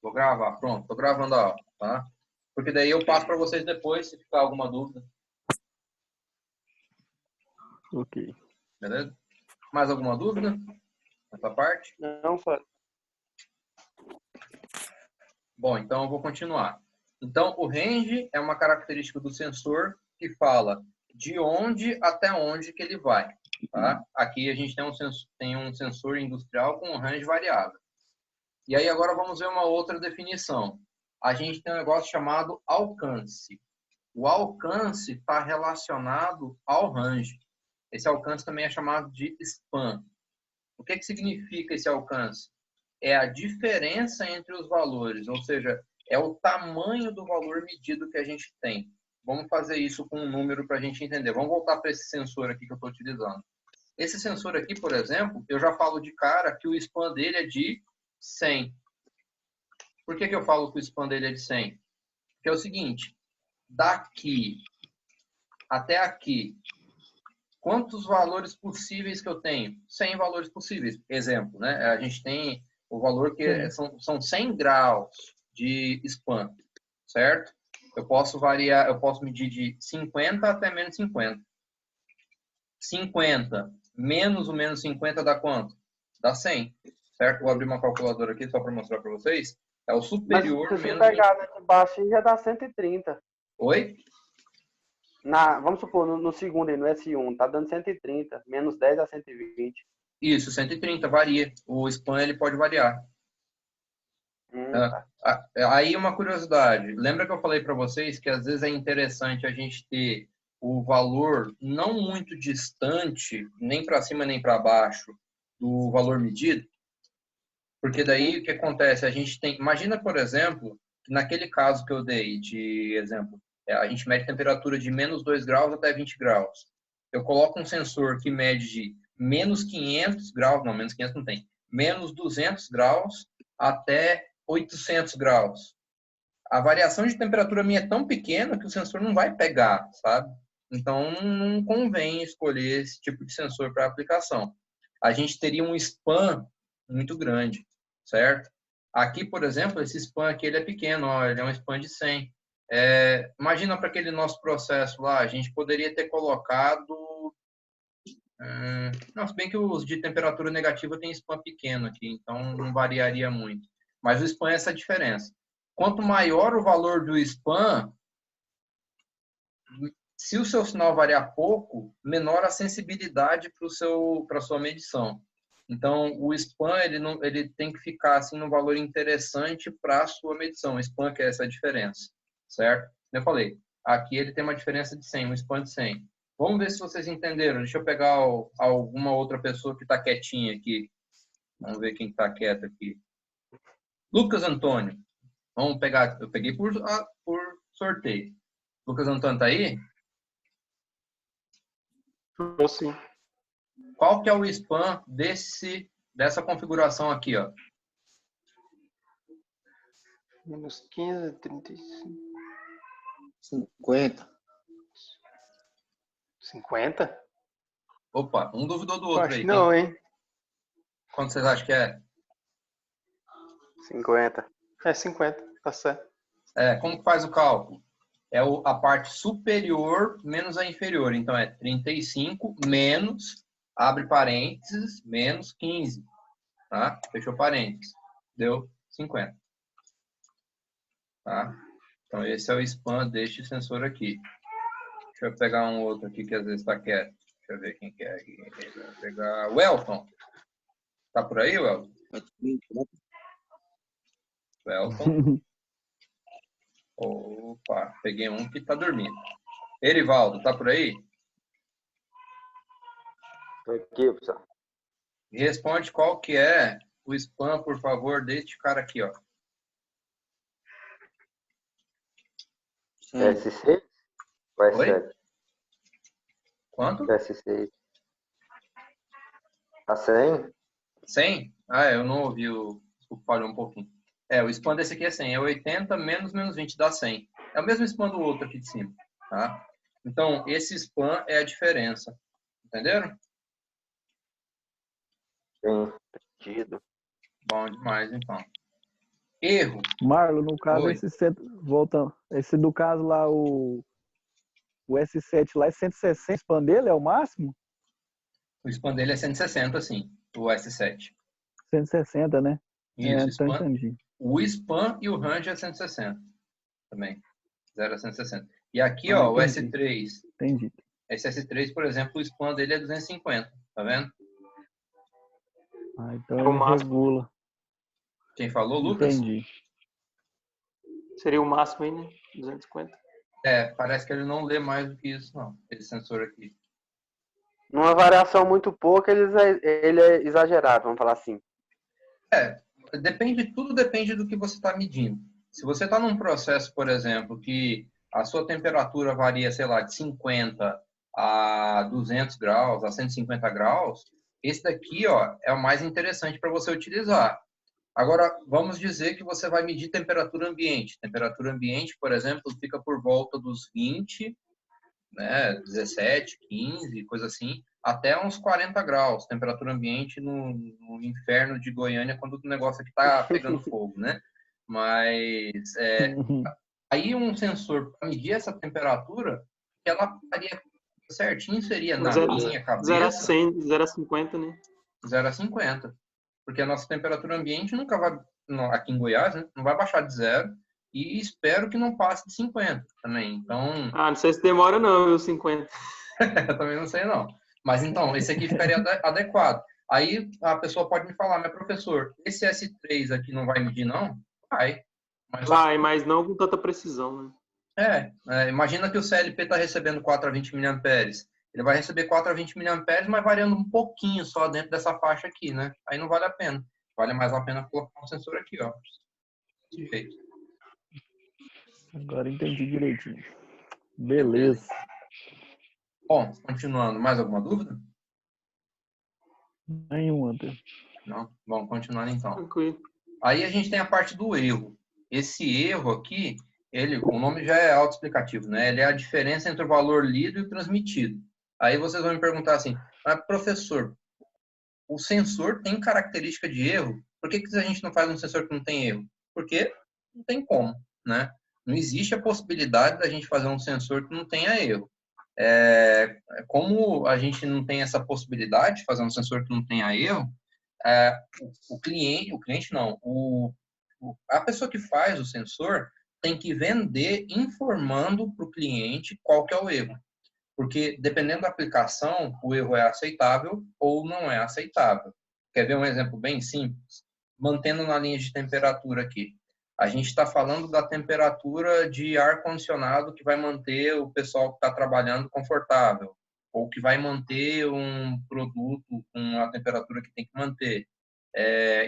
Vou gravar, pronto, tô gravando a aula, tá? Porque daí eu passo para vocês depois, se ficar alguma dúvida. Ok. Beleza? Mais alguma dúvida nessa parte? Não, só. Bom, então eu vou continuar. Então, o range é uma característica do sensor que fala de onde até onde que ele vai, tá? Aqui a gente tem um sensor industrial com um range variável. E aí agora vamos ver uma outra definição. A gente tem um negócio chamado alcance. O alcance está relacionado ao range. Esse alcance também é chamado de span. O que significa esse alcance? É a diferença entre os valores, ou seja, é o tamanho do valor medido que a gente tem. Vamos fazer isso com um número para a gente entender. Vamos voltar para esse sensor aqui que eu estou utilizando. Esse sensor aqui, por exemplo, eu já falo de cara que o span dele é de 100. Por que eu falo que o span dele é de 100? Porque é o seguinte, daqui até aqui, quantos valores possíveis que eu tenho? 100 valores possíveis. Exemplo, né? A gente tem o valor que são 100 graus de span, certo? Eu posso variar, eu posso medir de 50 até menos 50. 50 menos o menos 50 dá quanto? Dá 100, certo? Vou abrir uma calculadora aqui só para mostrar para vocês. É o superior Mas se menos... você pegar de baixo já dá 130. Oi? Vamos supor, no segundo aí, no S1, tá dando 130. Menos 10 a 120. Isso, 130, varia. O span ele pode variar. Tá. Aí uma curiosidade. Lembra que eu falei para vocês que às vezes é interessante a gente ter o valor não muito distante, nem para cima nem para baixo, do valor medido? Porque daí o que acontece? A gente tem... Imagina, por exemplo, que naquele caso que eu dei de exemplo, a gente mede temperatura de menos 2 graus até 20 graus. Eu coloco um sensor que mede de menos 500 graus, não, menos 500 não tem, menos 200 graus até 800 graus. A variação de temperatura minha é tão pequena que o sensor não vai pegar, sabe? Então, não convém escolher esse tipo de sensor para aplicação. A gente teria um span muito grande, certo? Aqui, por exemplo, esse span aqui ele é pequeno, ó, ele é um span de 100. Imagina para aquele nosso processo lá, a gente poderia ter colocado... não, se bem que os de temperatura negativa tem span pequeno aqui, então não variaria muito. Mas o span é essa diferença. Quanto maior o valor do span, se o seu sinal variar pouco, menor a sensibilidade para a sua medição. Então, o span ele tem que ficar assim, num valor interessante para a sua medição. O span que é essa diferença, certo? Eu falei, aqui ele tem uma diferença de 100, um span de 100. Vamos ver se vocês entenderam. Deixa eu pegar alguma outra pessoa que está quietinha aqui. Vamos ver quem está quieto aqui. Lucas Antônio. Vamos pegar, eu peguei por sorteio. Lucas Antônio tá aí? Eu sim. Qual que é o span dessa configuração aqui, ó? Menos 15, 35. 50. 50? Opa, um duvidou do outro Acho aí. que não, hein? Quanto vocês acham que é? 50. É 50, tá certo. Como que faz o cálculo? É a parte superior menos a inferior. Então, é 35 menos, abre parênteses, menos 15. Tá? Fechou parênteses. Deu 50. Tá? Então, esse é o span deste sensor aqui. Deixa eu pegar um outro aqui que às vezes está quieto. Deixa eu ver quem que é aqui. Vou pegar o Elton. Tá por aí, Elton? Elton. Opa, peguei um que tá dormindo. Erivaldo, tá por aí? Tô aqui, pessoal. Responde qual que é o spam, por favor, deste cara aqui, ó. S6? Ou Oi? S7? Quanto? S6. Tá 100? 100? Eu não ouvi Desculpa, falhou um pouquinho. O spam desse aqui é 100. É 80 menos 20 dá 100. É o mesmo spam do outro aqui de cima, tá? Então, esse spam é a diferença. Entenderam? Sim, entendido. Bom demais, então. Erro. Marlon, no caso, Oi. voltando, esse do caso lá, o S7 lá é 160, o span dele é o máximo? O span dele é 160, sim, o S7. 160, né? Isso, Então entendi. o span e o range é 160 também. 0 a 160. E aqui, Ah, ó, o entendi. S3. Entendi. Esse S3, por exemplo, o span dele é 250, tá vendo? Ah, então É o ele máximo. regula. Quem falou, Lucas? Entendi. Seria o máximo aí, né? 250. Parece que ele não lê mais do que isso, não. Esse sensor aqui. Numa variação muito pouca, ele é exagerado, vamos falar assim. Tudo depende do que você está medindo. Se você está num processo, por exemplo, que a sua temperatura varia, sei lá, de 50 a 200 graus, a 150 graus, esse daqui, ó, é o mais interessante para você utilizar. Agora, vamos dizer que você vai medir temperatura ambiente. Temperatura ambiente, por exemplo, fica por volta dos 20, né, 17, 15, coisa assim, até uns 40 graus, temperatura ambiente no inferno de Goiânia, quando o negócio aqui está pegando fogo, né? Mas aí um sensor para medir essa temperatura, que ela faria certinho, seria na minha 0 a cabeça 100, 0 a 50, né? 0 a 50. Porque a nossa temperatura ambiente nunca vai, aqui em Goiás, né, não vai baixar de 0 e espero que não passe de 50 também. Então, Ah, não sei se demora não, viu, 50. eu também não sei não. Mas então, esse aqui ficaria adequado. Aí a pessoa pode me falar, mas professor, esse S3 aqui não vai medir não? Vai. Mas Vai, mas não com tanta precisão, né? imagina que o CLP está recebendo 4 a 20 mA. Ele vai receber 4 a 20 mA, mas variando um pouquinho só dentro dessa faixa aqui, né? Aí não vale a pena. Vale mais a pena colocar um sensor aqui, ó. Desse jeito. Agora entendi direitinho. Beleza. Bom, continuando. Mais alguma dúvida? Nenhuma. Não? Bom, continuando então. Tranquilo. Aí a gente tem a parte do erro. Esse erro aqui, o nome já é autoexplicativo, né? Ele é a diferença entre o valor lido e o transmitido. Aí vocês vão me perguntar assim, mas professor, o sensor tem característica de erro? Por que a gente não faz um sensor que não tem erro? Porque não tem como, né? Não existe a possibilidade da gente fazer um sensor que não tenha erro. Como a gente não tem essa possibilidade de fazer um sensor que não tenha erro, o cliente não, a pessoa que faz o sensor tem que vender informando para o cliente qual que é o erro. Porque, dependendo da aplicação, o erro é aceitável ou não é aceitável. Quer ver um exemplo bem simples? Mantendo na linha de temperatura aqui. A gente está falando da temperatura de ar-condicionado que vai manter o pessoal que está trabalhando confortável, ou que vai manter um produto com a temperatura que tem que manter.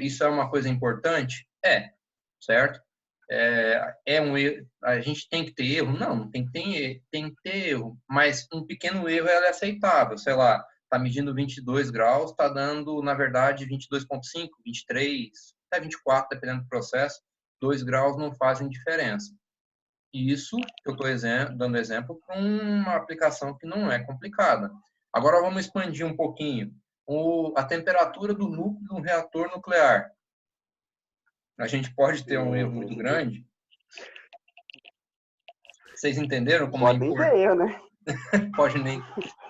Isso é uma coisa importante? Certo? Um erro. A gente tem que ter erro? Não tem que ter erro. Mas um pequeno erro é aceitável. Sei lá, está medindo 22 graus, está dando, na verdade, 22,5, 23, até 24, dependendo do processo. 2 graus não fazem diferença. E isso eu estou dando exemplo para uma aplicação que não é complicada. Agora vamos expandir um pouquinho. A temperatura do núcleo de um reator nuclear. A gente pode ter um erro muito grande. Vocês entenderam como pode nem ter erro, né? Pode nem.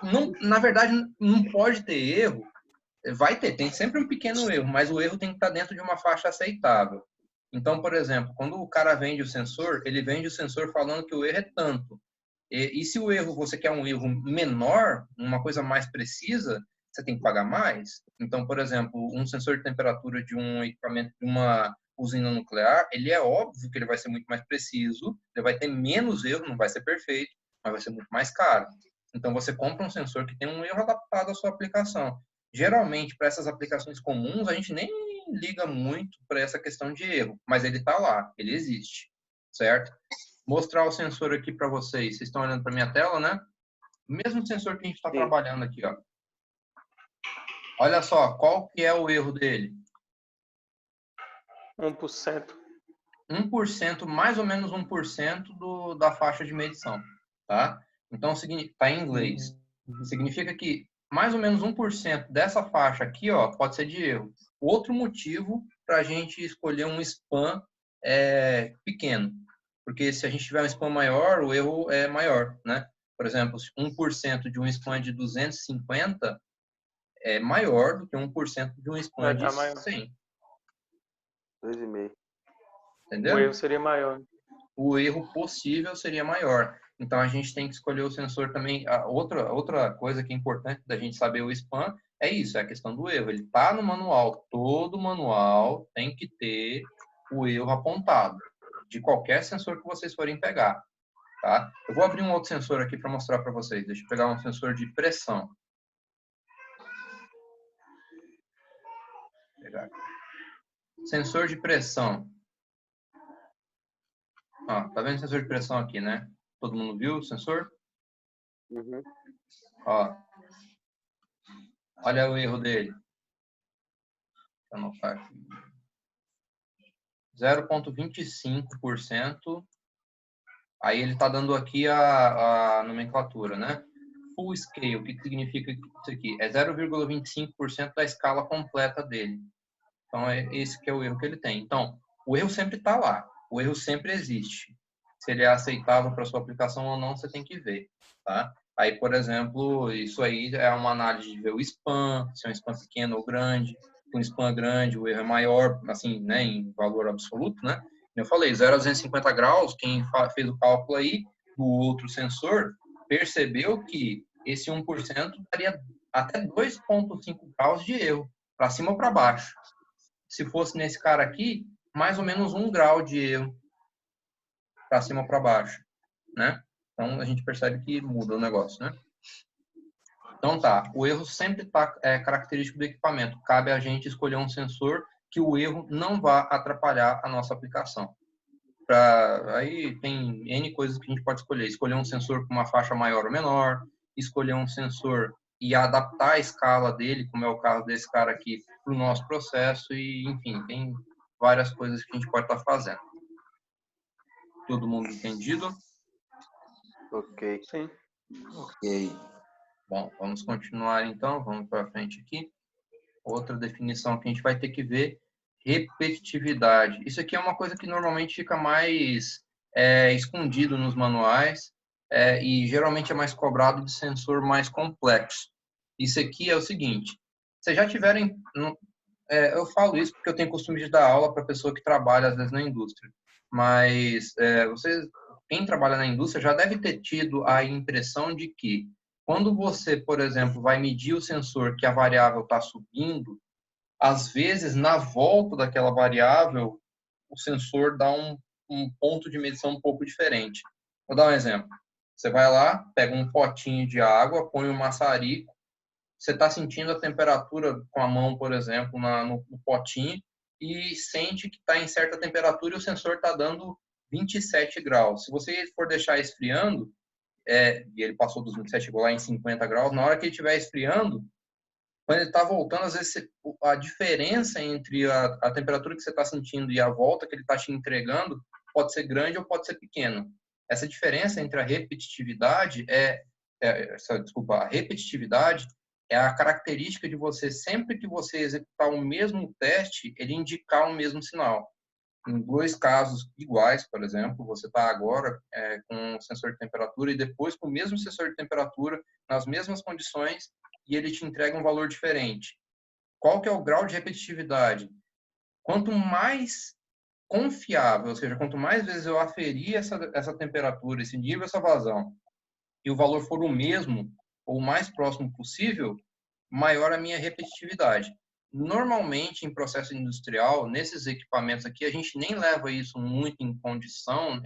Não, na verdade, não pode ter erro. Vai ter, tem sempre um pequeno erro, mas o erro tem que estar dentro de uma faixa aceitável. Então, por exemplo, quando o cara vende o sensor, ele vende o sensor falando que o erro é tanto. E se o erro, você quer um erro menor, uma coisa mais precisa, você tem que pagar mais. Então, por exemplo, um sensor de temperatura de um equipamento, de uma usina nuclear, ele é óbvio que ele vai ser muito mais preciso, ele vai ter menos erro, não vai ser perfeito, mas vai ser muito mais caro. Então, você compra um sensor que tem um erro adaptado à sua aplicação. Geralmente, para essas aplicações comuns, a gente nem liga muito para essa questão de erro, mas ele está lá, ele existe, certo? Mostrar o sensor aqui para vocês. Vocês estão olhando para minha tela, né? O mesmo sensor que a gente está trabalhando aqui, ó. Olha só, qual que é o erro dele? 1%. 1%, mais ou menos 1% da faixa de medição, tá? Então, está em inglês. Significa que mais ou menos 1% dessa faixa aqui, ó, pode ser de erro. Outro motivo para a gente escolher um span pequeno. Porque se a gente tiver um spam maior, o erro é maior, né? Por exemplo, 1% de um spam de 250 é maior do que 1% de um spam de Tá maior. 100. 2,5. Entendeu? O erro seria maior. O erro possível seria maior. Então, a gente tem que escolher o sensor também. Outra coisa que é importante da gente saber o spam é isso, é a questão do erro. Ele está no manual. Todo manual tem que ter o erro apontado, de qualquer sensor que vocês forem pegar. Tá? Eu vou abrir um outro sensor aqui para mostrar para vocês. Deixa eu pegar um sensor de pressão. Vou pegar aqui. Sensor de pressão. Ó, tá vendo o sensor de pressão aqui, né? Todo mundo viu o sensor? Uhum. Ó. Olha o erro dele. Deixa eu anotar aqui. 0,25%. Aí ele está dando aqui a nomenclatura, né? Full scale, o que significa isso aqui? É 0,25% da escala completa dele. Então, é esse que é o erro que ele tem. Então, o erro sempre está lá. O erro sempre existe. Se ele é aceitável para sua aplicação ou não, você tem que ver, tá? Aí, por exemplo, isso aí é uma análise de ver o spam, se é um spam pequeno ou grande. Um spam grande, o erro é maior, assim, né, em valor absoluto, né? Eu falei, 0 a 250 graus, quem fez o cálculo aí do outro sensor, percebeu que esse 1% daria até 2,5 graus de erro, para cima ou para baixo. Se fosse nesse cara aqui, mais ou menos 1 grau de erro, para cima ou para baixo, né? Então, a gente percebe que muda o negócio, né? Então, tá. O erro sempre está característico do equipamento. Cabe a gente escolher um sensor que o erro não vá atrapalhar a nossa aplicação. Aí tem N coisas que a gente pode escolher. Escolher um sensor com uma faixa maior ou menor, escolher um sensor e adaptar a escala dele, como é o caso desse cara aqui, para o nosso processo. E, enfim, tem várias coisas que a gente pode estar fazendo. Todo mundo entendido? Ok. Sim. Ok. Bom, vamos continuar então, vamos para frente aqui. Outra definição que a gente vai ter que ver, repetitividade. Isso aqui é uma coisa que normalmente fica mais escondido nos manuais e geralmente é mais cobrado de sensor mais complexo. Isso aqui é o seguinte, vocês já tiverem... eu falo isso porque eu tenho costume de dar aula para pessoa que trabalha às vezes na indústria, mas quem trabalha na indústria já deve ter tido a impressão de que quando você, por exemplo, vai medir o sensor que a variável está subindo, às vezes, na volta daquela variável, o sensor dá um ponto de medição um pouco diferente. Vou dar um exemplo. Você vai lá, pega um potinho de água, põe um maçarico, você está sentindo a temperatura com a mão, por exemplo, no potinho, e sente que está em certa temperatura e o sensor está dando 27 graus. Se você for deixar esfriando, e ele passou dos 27, chegou lá em 50 graus, na hora que ele estiver esfriando, quando ele está voltando, às vezes a diferença entre a temperatura que você está sentindo e a volta que ele está te entregando pode ser grande ou pode ser pequena. Essa diferença entre a repetitividade a repetitividade é a característica de você, sempre que você executar o mesmo teste, ele indicar o mesmo sinal. Em dois casos iguais, por exemplo, você está agora com um sensor de temperatura e depois com o mesmo sensor de temperatura, nas mesmas condições, e ele te entrega um valor diferente. Qual que é o grau de repetitividade? Quanto mais confiável, ou seja, quanto mais vezes eu aferir essa temperatura, esse nível, essa vazão, e o valor for o mesmo, ou o mais próximo possível, maior a minha repetitividade. Normalmente, em processo industrial, nesses equipamentos aqui, a gente nem leva isso muito em condição,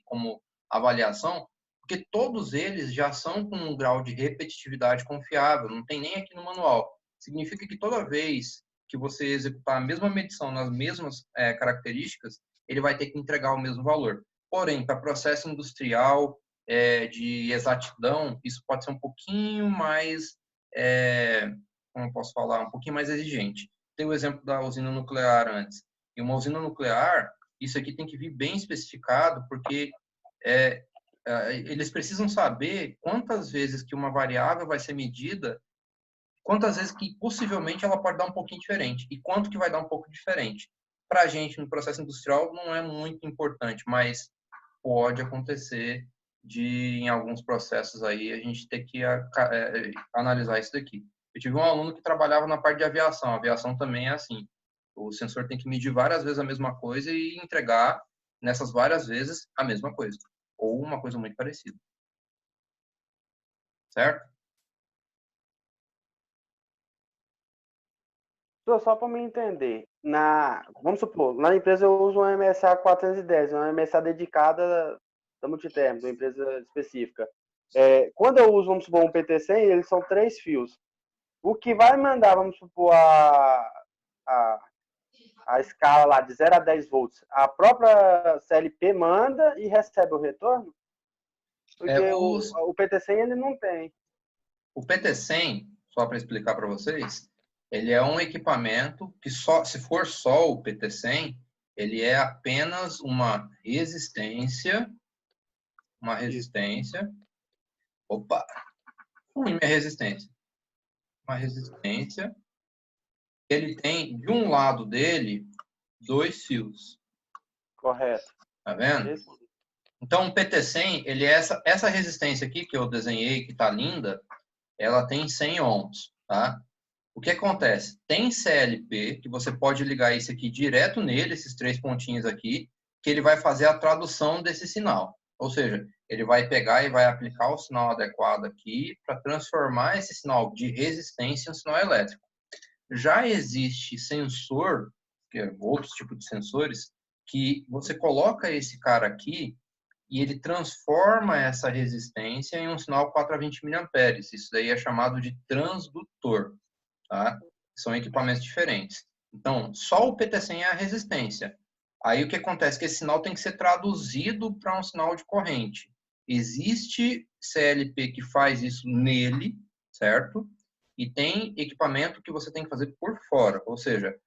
como avaliação, porque todos eles já são com um grau de repetitividade confiável, não tem nem aqui no manual. Significa que toda vez que você executar a mesma medição nas mesmas características, ele vai ter que entregar o mesmo valor. Porém, para processo industrial de exatidão, isso pode ser um pouquinho mais... como eu posso falar, um pouquinho mais exigente. Tem o exemplo da usina nuclear antes. E uma usina nuclear, isso aqui tem que vir bem especificado, porque eles precisam saber quantas vezes que uma variável vai ser medida, quantas vezes que possivelmente ela pode dar um pouquinho diferente, e quanto que vai dar um pouco diferente. para a gente no processo industrial não é muito importante, mas pode acontecer de, em alguns processos aí, a gente ter que analisar isso daqui. Eu tive um aluno que trabalhava na parte de aviação. A aviação também é assim. O sensor tem que medir várias vezes a mesma coisa e entregar nessas várias vezes a mesma coisa. Ou uma coisa muito parecida. Certo? Só para me entender, vamos supor, na empresa eu uso uma MSA 410, uma MSA dedicada da Multiterm, uma empresa específica. Quando eu uso, vamos supor, um PT100, eles são 3 fios. O que vai mandar, vamos supor, a escala lá de 0 a 10 volts, a própria CLP manda e recebe o retorno? Porque o PT100 ele não tem. O PT100, só para explicar para vocês, ele é um equipamento que se for só o PT100, ele é apenas uma resistência. Opa! Minha resistência. Uma resistência. Ele tem, de um lado dele, 2 fios. Correto. Tá vendo? Então, o PT100, ele é essa resistência aqui que eu desenhei, que tá linda, ela tem 100 ohms, tá? O que acontece? Tem CLP, que você pode ligar isso aqui direto nele, esses 3 pontinhos aqui, que ele vai fazer a tradução desse sinal. Ou seja, ele vai pegar e vai aplicar o sinal adequado aqui para transformar esse sinal de resistência em um sinal elétrico. Já existe sensor, que é outros tipos de sensores, que você coloca esse cara aqui e ele transforma essa resistência em um sinal 4 a 20 mA. Isso daí é chamado de transdutor. Tá? São equipamentos diferentes. Então, só o PT100 é a resistência. Aí o que acontece? Que esse sinal tem que ser traduzido para um sinal de corrente. Existe CLP que faz isso nele, certo? E tem equipamento que você tem que fazer por fora. Ou seja,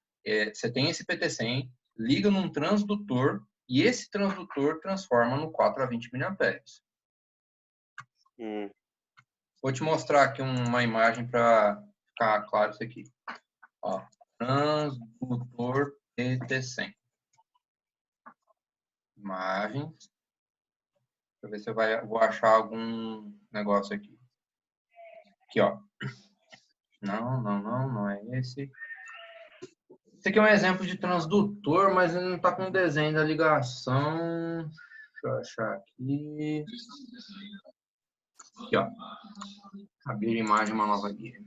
você tem esse PT100, liga num transdutor e esse transdutor transforma no 4 a 20 mA. Vou te mostrar aqui uma imagem para ficar claro isso aqui. Ó, transdutor PT100. Imagens. Deixa eu ver se eu vou achar algum negócio aqui. Aqui, ó. Não é esse. Esse aqui é um exemplo de transdutor, mas ele não está com o desenho da ligação. Deixa eu achar aqui. Aqui, ó. Abrir imagem, uma nova guia.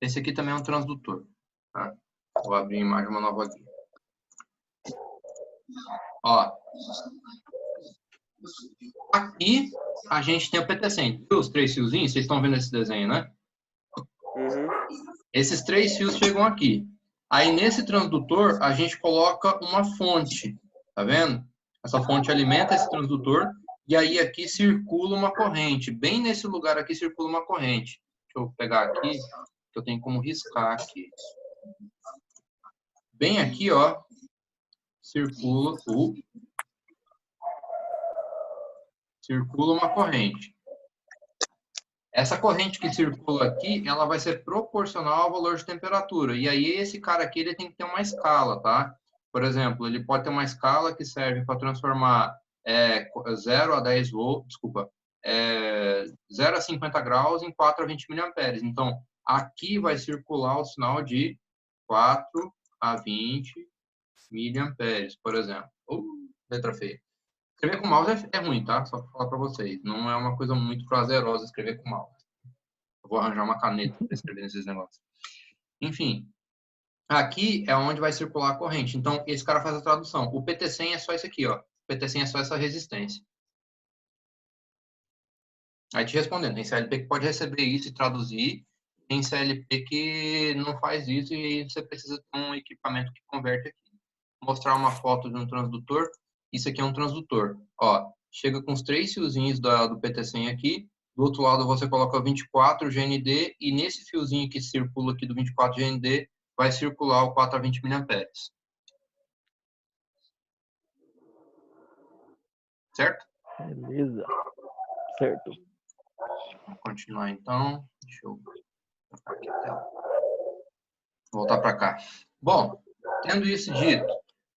Esse aqui também é um transdutor. Tá? Vou abrir imagem, uma nova guia. Ó. Aqui a gente tem o PT100. Os 3 fiozinhos, vocês estão vendo esse desenho, né? Uhum. Esses 3 fios chegam aqui. Aí nesse transdutor a gente coloca uma fonte. Tá vendo? Essa fonte alimenta esse transdutor. E aí aqui circula uma corrente. Bem nesse lugar aqui circula uma corrente. Deixa eu pegar aqui, que eu tenho como riscar aqui. Bem aqui, ó, circula uma corrente. Essa corrente que circula aqui, ela vai ser proporcional ao valor de temperatura. E aí esse cara aqui, ele tem que ter uma escala, tá? Por exemplo, ele pode ter uma escala que serve para transformar 0 a 10 volts, desculpa, 0 a 50 graus em 4 a 20 mA. Então, aqui vai circular o sinal de 4 a 20 mA, por exemplo. Letra feia. Escrever com mouse é ruim, tá? Só para falar para vocês. Não é uma coisa muito prazerosa escrever com mouse. Eu vou arranjar uma caneta para escrever nesses negócios. Enfim, aqui é onde vai circular a corrente. Então, esse cara faz a tradução. O PT100 é só isso aqui, ó. O PT100 é só essa resistência. Aí te respondendo, tem CLP que pode receber isso e traduzir. Tem CLP que não faz isso e você precisa ter um equipamento que converte aqui. Vou mostrar uma foto de um transdutor. Isso aqui é um transdutor. Ó, chega com os 3 fiozinhos do PT100 aqui. Do outro lado você coloca 24 GND e nesse fiozinho que circula aqui do 24 GND vai circular o 4 a 20 mA. Certo? Beleza. Certo. Vamos continuar então. Deixa eu trocar aqui a tela. Voltar para cá. Bom, Tendo isso dito,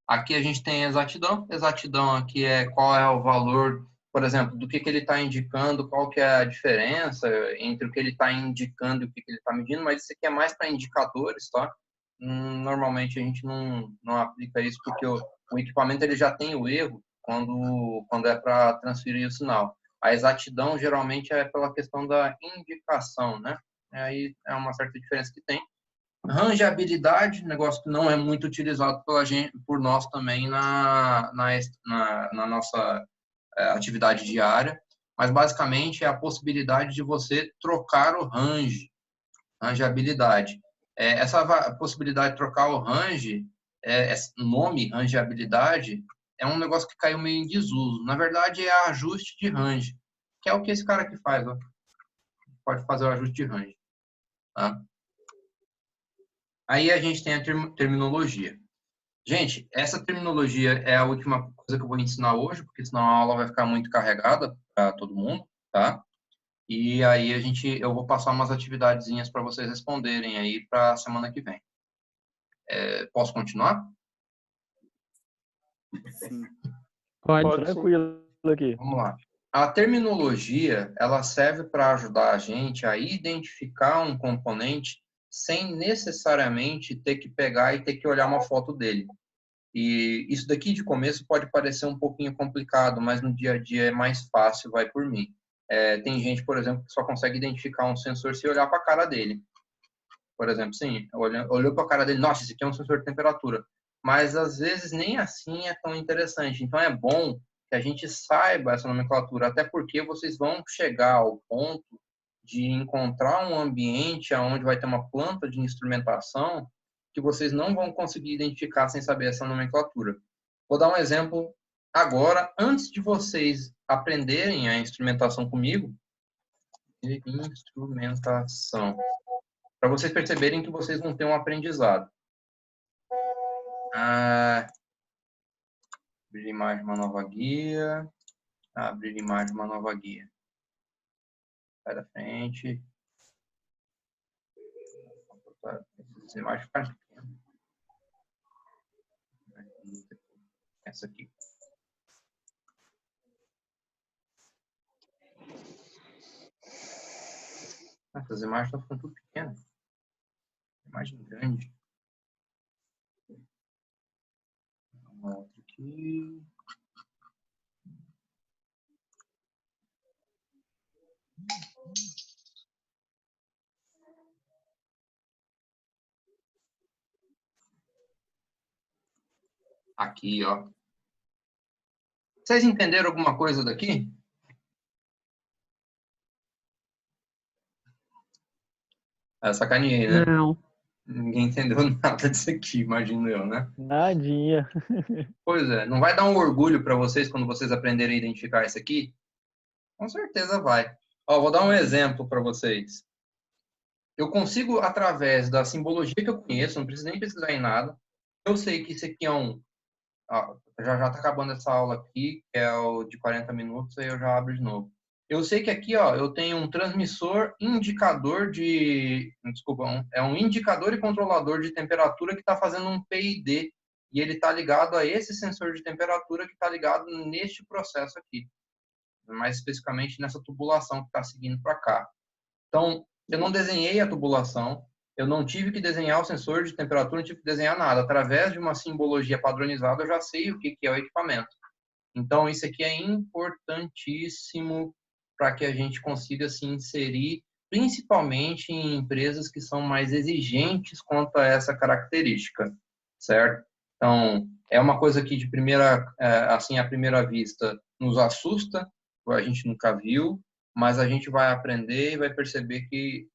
aqui a gente tem exatidão. Exatidão aqui é qual é o valor, por exemplo, do que ele está indicando, qual que é a diferença entre o que ele está indicando e o que ele está medindo, mas isso aqui é mais para indicadores, tá? Normalmente a gente não aplica isso porque o equipamento ele já tem o erro quando é para transferir o sinal. A exatidão geralmente é pela questão da indicação, né? Aí é uma certa diferença que tem. Rangeabilidade, negócio que não é muito utilizado pela gente, por nós também na nossa atividade diária, mas basicamente é a possibilidade de você trocar o rangeabilidade. Essa possibilidade de trocar o nome rangeabilidade, é um negócio que caiu meio em desuso. Na verdade, é ajuste de range, que é o que esse cara aqui faz, ó. Pode fazer o ajuste de range, tá? Aí a gente tem a terminologia. Gente, essa terminologia é a última coisa que eu vou ensinar hoje, porque senão a aula vai ficar muito carregada para todo mundo, tá? E aí eu vou passar umas atividadezinhas para vocês responderem aí para a semana que vem. Posso continuar? Sim. Pode sim. Tranquilo aqui. Vamos lá. A terminologia, ela serve para ajudar a gente a identificar um componente sem necessariamente ter que pegar e ter que olhar uma foto dele. E isso daqui de começo pode parecer um pouquinho complicado, mas no dia a dia é mais fácil, vai por mim. Tem gente, por exemplo, que só consegue identificar um sensor se olhar para a cara dele. Por exemplo, sim, olhou para a cara dele, nossa, esse aqui é um sensor de temperatura. Mas às vezes nem assim é tão interessante. Então é bom que a gente saiba essa nomenclatura, até porque vocês vão chegar ao ponto de encontrar um ambiente onde vai ter uma planta de instrumentação que vocês não vão conseguir identificar sem saber essa nomenclatura. Vou dar um exemplo agora, antes de vocês aprenderem a instrumentação comigo. Instrumentação. Para vocês perceberem que vocês vão ter um aprendizado. Abrir imagem, uma nova guia. Abrir imagem, uma nova guia. Sai da frente. Essa imagem fica pequena. Essa aqui. Essas imagens estão ficando tudo pequenas. Imagem grande. Uma outra aqui. Aqui, ó. Vocês entenderam alguma coisa daqui? Sacaneei, né? Não. Ninguém entendeu nada disso aqui, imagino eu, né? Nadinha. Pois é, não vai dar um orgulho para vocês quando vocês aprenderem a identificar isso aqui? Com certeza vai. Ó, vou dar um exemplo para vocês. Eu consigo, através da simbologia que eu conheço, não preciso nem pesquisar em nada, eu sei que isso aqui é um... já está acabando essa aula aqui, que é o de 40 minutos, aí eu já abro de novo. Eu sei que aqui, ó, eu tenho um transmissor indicador de... Desculpa, é um indicador e controlador de temperatura que está fazendo um PID. E ele está ligado a esse sensor de temperatura que está ligado neste processo aqui. Mais especificamente nessa tubulação que está seguindo para cá. Então, eu não desenhei a tubulação, eu não tive que desenhar o sensor de temperatura, não tive que desenhar nada. Através de uma simbologia padronizada, eu já sei o que é o equipamento. Então, isso aqui é importantíssimo para que a gente consiga se inserir, principalmente em empresas que são mais exigentes quanto a essa característica, certo? Então, é uma coisa que de primeira, assim, à primeira vista, nos assusta, a gente nunca viu, mas a gente vai aprender e vai perceber que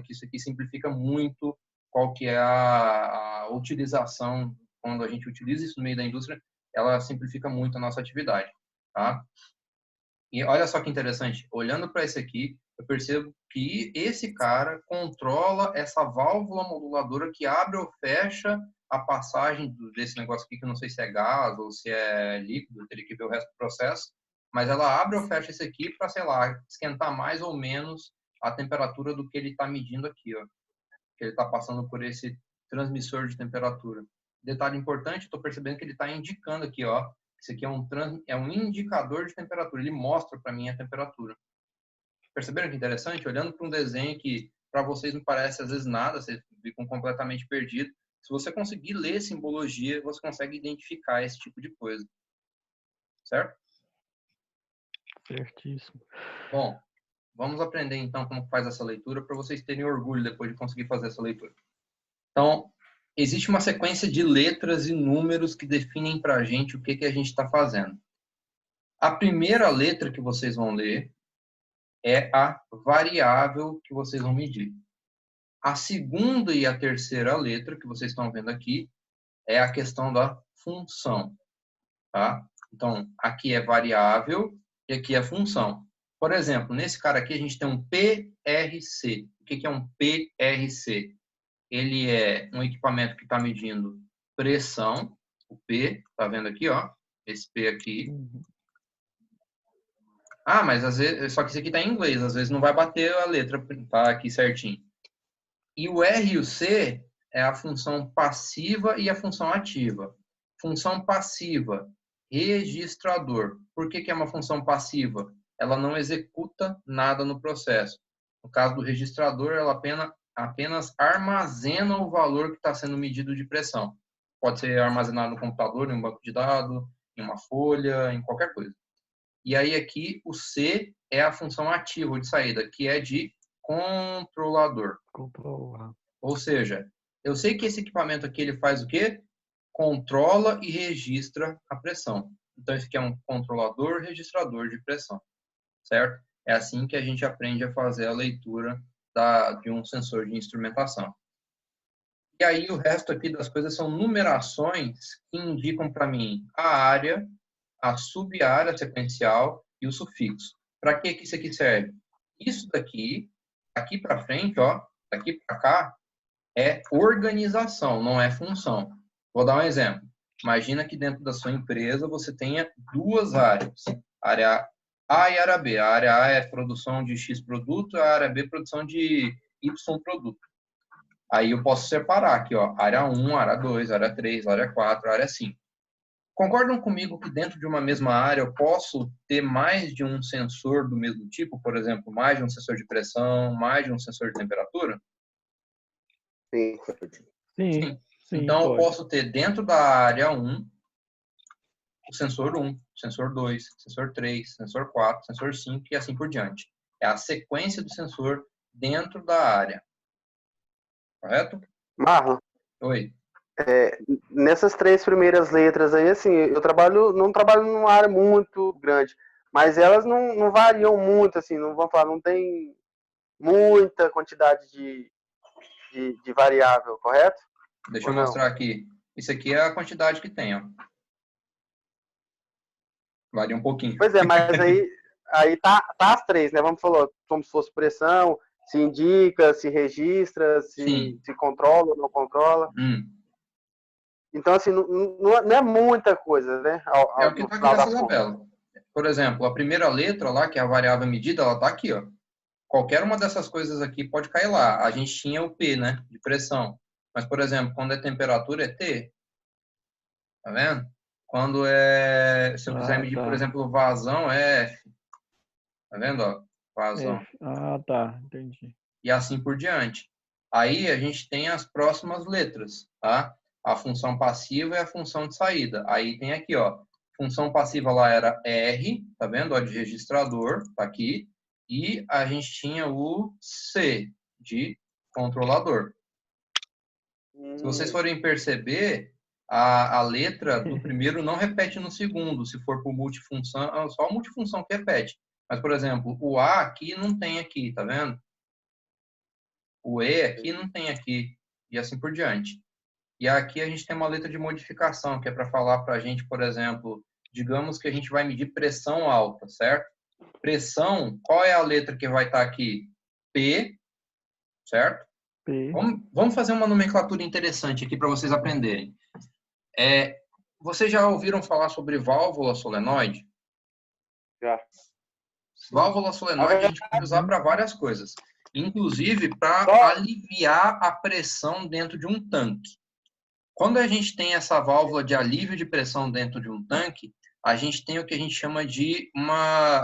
isso aqui simplifica muito qual que é a utilização, quando a gente utiliza isso no meio da indústria, ela simplifica muito a nossa atividade, tá? E olha só que interessante, olhando para esse aqui, eu percebo que esse cara controla essa válvula moduladora que abre ou fecha a passagem desse negócio aqui, que eu não sei se é gás ou se é líquido, eu teria que ver o resto do processo, mas ela abre ou fecha esse aqui para, sei lá, esquentar mais ou menos a temperatura do que ele está medindo aqui, ó. Que ele está passando por esse transmissor de temperatura. detalhe importante, estou percebendo que ele está indicando aqui, ó, isso aqui é um indicador de temperatura, ele mostra para mim a temperatura. Perceberam que interessante? Olhando para um desenho que para vocês não parece às vezes nada, vocês ficam completamente perdidos. Se você conseguir ler simbologia, você consegue identificar esse tipo de coisa. Certo? Certíssimo. Bom, vamos aprender então como faz essa leitura para vocês terem orgulho depois de conseguir fazer essa leitura. Então, existe uma sequência de letras e números que definem para a gente o que a gente está fazendo. A primeira letra que vocês vão ler é a variável que vocês vão medir. A segunda e a terceira letra que vocês estão vendo aqui é a questão da função. Tá? Então, aqui é variável e aqui é função. Por exemplo, nesse cara aqui a gente tem um PRC. O que é um PRC? Ele é um equipamento que está medindo pressão, o P, tá vendo aqui, ó, esse P aqui. Ah, mas às vezes, só que isso aqui está em inglês, às vezes não vai bater a letra, tá aqui certinho. E o R e o C é a função passiva e a função ativa. Função passiva, registrador. Por que é uma função passiva? Ela não executa nada no processo. No caso do registrador, ela apenas armazena o valor que está sendo medido de pressão. Pode ser armazenado no computador, em um banco de dados, em uma folha, em qualquer coisa. E aí aqui o C é a função ativa de saída, que é de controlador. Controlar. Ou seja, eu sei que esse equipamento aqui ele faz o quê? Controla e registra a pressão. Então esse aqui é um controlador registrador de pressão, certo? É assim que a gente aprende a fazer a leitura de um sensor de instrumentação. E aí o resto aqui das coisas são numerações que indicam para mim a área, a sub-área sequencial e o sufixo. Para que isso aqui serve? Isso daqui para frente, ó, daqui para cá, é organização, não é função. Vou dar um exemplo. Imagina que dentro da sua empresa você tenha duas áreas, área A e área B. A área A é produção de X produto, a área B produção de Y produto. Aí eu posso separar aqui, ó, área 1, área 2, área 3, área 4, área 5. Concordam comigo que dentro de uma mesma área eu posso ter mais de um sensor do mesmo tipo? Por exemplo, mais de um sensor de pressão, mais de um sensor de temperatura? Sim. Sim. Então, pode. eu posso ter dentro da área 1, o sensor 1, sensor 2, sensor 3, sensor 4, sensor 5 e assim por diante. É a sequência do sensor dentro da área. Correto? Marlon, Oi. nessas três primeiras letras aí, assim, eu não trabalho numa área muito grande, mas elas não variam muito, assim, não vamos falar, não tem muita quantidade de variável, correto? Deixa eu mostrar aqui. Isso aqui é a quantidade que tem, ó. Varia um pouquinho. Pois é, mas aí tá as três, né? Vamos falar como se fosse pressão, se indica, se registra, se controla ou não controla. Então, assim, não é muita coisa, né? É o que está aqui nessa tabela. Por exemplo, a primeira letra lá, que é a variável medida, ela está aqui, ó. Qualquer uma dessas coisas aqui pode cair lá. A gente tinha o P, né? De pressão. Mas, por exemplo, quando é temperatura, é T. Tá vendo? Quando se eu quiser medir, por exemplo, vazão, é F. Tá vendo, ó? Vazão. F. Ah, tá. Entendi. E assim por diante. Aí a gente tem as próximas letras, tá? A função passiva e a função de saída. Aí tem aqui, ó. Função passiva lá era R, tá vendo? Ó, de registrador, tá aqui. E a gente tinha o C, de controlador. Se vocês forem perceber, a letra do primeiro não repete no segundo, se for por multifunção, só a multifunção que repete. Mas, por exemplo, o A aqui não tem aqui, tá vendo? O E aqui não tem aqui, e assim por diante. E aqui a gente tem uma letra de modificação, que é para falar para a gente, por exemplo, digamos que a gente vai medir pressão alta, certo? Pressão, qual é a letra que vai estar aqui? P, certo? P. Vamos fazer uma nomenclatura interessante aqui para vocês aprenderem. Vocês já ouviram falar sobre válvula solenoide? Já. Válvula solenoide a gente pode usar para várias coisas. Inclusive para aliviar a pressão dentro de um tanque. Quando a gente tem essa válvula de alívio de pressão dentro de um tanque, a gente tem o que a gente chama de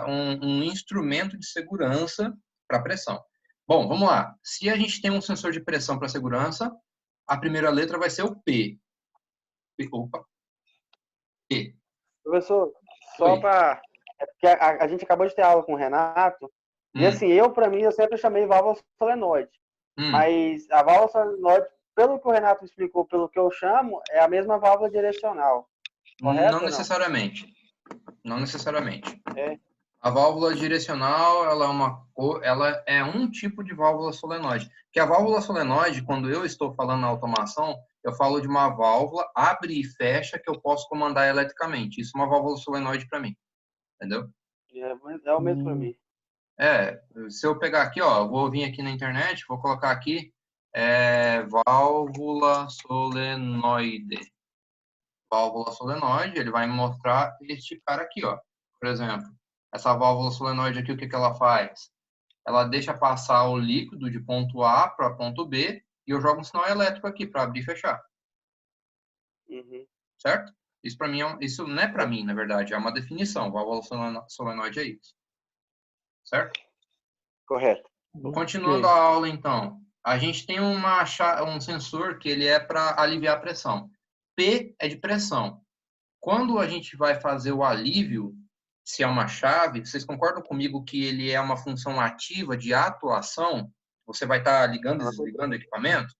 um instrumento de segurança para pressão. Bom, vamos lá. Se a gente tem um sensor de pressão para segurança, a primeira letra vai ser o P. Opa. P. Professor, só Oi. para... É porque a gente acabou de ter aula com o Renato, e assim, para mim, eu sempre chamei válvula solenoide. Mas a válvula solenoide, pelo que o Renato explicou, pelo que eu chamo, é a mesma válvula direcional. Correto? Não necessariamente. Não necessariamente. É. A válvula direcional, ela é um tipo de válvula solenoide. Que a válvula solenoide, quando eu estou falando na automação, eu falo de uma válvula abre e fecha que eu posso comandar eletricamente. Isso é uma válvula solenoide para mim. Entendeu? É o mesmo para mim. Se eu pegar aqui, ó, vou vir aqui na internet, vou colocar aqui válvula solenoide. Válvula solenoide, ele vai me mostrar este cara aqui, ó. Por exemplo, essa válvula solenoide aqui, o que ela faz? Ela deixa passar o líquido de ponto A para ponto B e eu jogo um sinal elétrico aqui para abrir e fechar. Certo? Isso para mim isso não é para mim, na verdade, é uma definição. Válvula solenoide é isso. Certo? Correto. Continuando a aula, então, a gente tem um sensor que ele é para aliviar a pressão. P é de pressão. Quando a gente vai fazer o alívio, se é uma chave, vocês concordam comigo que ele é uma função ativa de atuação? Você vai estar ligando e desligando o equipamento?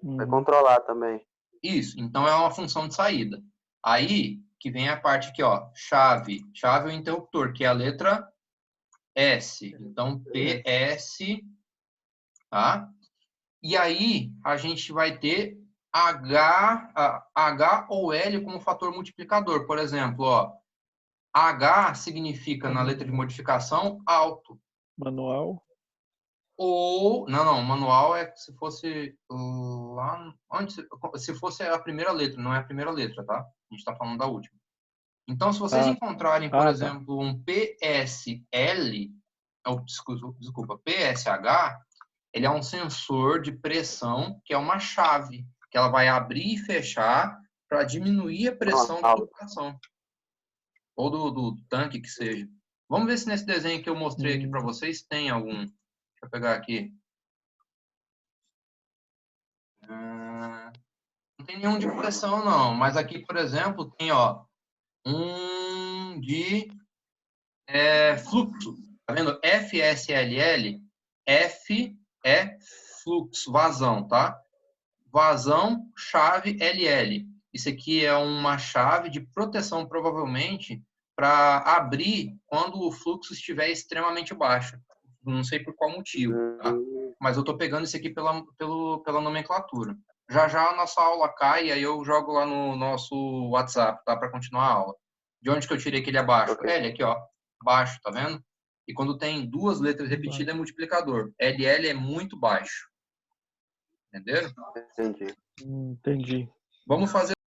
Vai controlar também. Isso, então é uma função de saída. Aí que vem a parte aqui, ó, chave. Chave é o interruptor, que é a letra S. Então, PS, tá? E aí a gente vai ter H ou L como fator multiplicador. Por exemplo, ó, H significa, na letra de modificação, alto. Manual. Ou, não, manual é se fosse lá, se fosse a primeira letra, não é a primeira letra, tá? A gente está falando da última. Então, se vocês encontrarem, por exemplo, um PSL, ou, desculpa, PSH, ele é um sensor de pressão que é uma chave, que ela vai abrir e fechar para diminuir a pressão da tubulação. Ou do tanque, que seja. Vamos ver se nesse desenho que eu mostrei aqui para vocês tem algum. Deixa eu pegar aqui. Não tem nenhum de pressão, não. Mas aqui, por exemplo, tem ó, um de fluxo. Tá vendo? FSLL. F é fluxo, vazão, tá? Vazão, chave LL. Isso aqui é uma chave de proteção, provavelmente, para abrir quando o fluxo estiver extremamente baixo. Não sei por qual motivo, tá? Mas eu estou pegando isso aqui pela nomenclatura. Já a nossa aula cai, aí eu jogo lá no nosso WhatsApp, tá? Para continuar a aula. De onde que eu tirei aquele abaixo? L aqui, ó. Baixo, tá vendo? E quando tem duas letras repetidas é multiplicador. LL é muito baixo. Entenderam? Entendi. Entendi. Vamos fazer